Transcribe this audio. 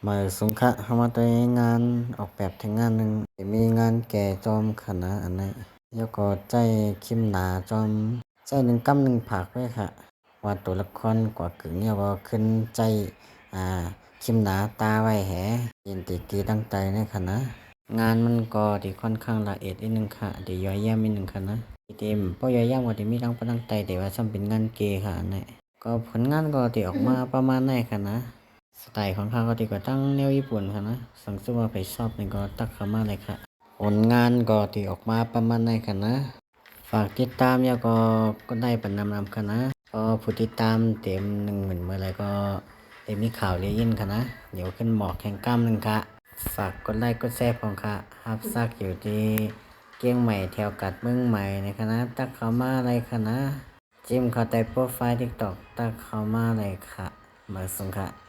มาสงคะเข้ามาตัวงานออกแบบทั้งงานหนึ่งมีงานแก่จอมคณะอันนี้แล้วก็ใจคิมหนาจอมใจหนึ่งกำหนึ่งผักไว้ค่ะว่าตัวละครกว่ากึ่งเนี่ยก็ขึ้นใจอ่าคิมหนาตาไว้แหยินตีกีตั้งใจในคณะงานมันก็ที่ค่อนข้างละเอียดนิดนึงค่ะที่ย่อยแย่มนิดนึงค่ะนะเต็มเพราะย่อยแย่มก็ที่มีตั้งประตั้งใจแต่ว่าซ้ำเป็นงานเกค่ะอันนี้ก็ผลงานก็ที่ออกมาประมาณไหนค่ะนะ สไตล์ของเขาก็ดีกว่าตั้งแนวญี่ปุ่นค่ะนะสังสุว่าไปชอบนี่ก็ตักเข้ามาเลยค่ะผลงานก็ที่ออกมาประมาณไหนค่ะนะฝากติดตามแล้วก็ได้ปันนำค่ะนะก็ผู้ติดตามเต็ม10,000เมื่อไรก็ได้มีข่าวเรียินค่ะนะเดี๋ยวขึ้นหมอกแข่งกล้ามหนึ่งค่ะฝากกดไลค์กดแชร์ของค่ะฮับซักอยู่ที่เกียงใหม่แถวกัดเมืองใหม่นะคะนะตักเข้ามาอะไรค่ะนะจิ้มเข้าใต้โปรไฟล์ TikTok ตักเข้ามาเลยค่ะมาส่งค่ะ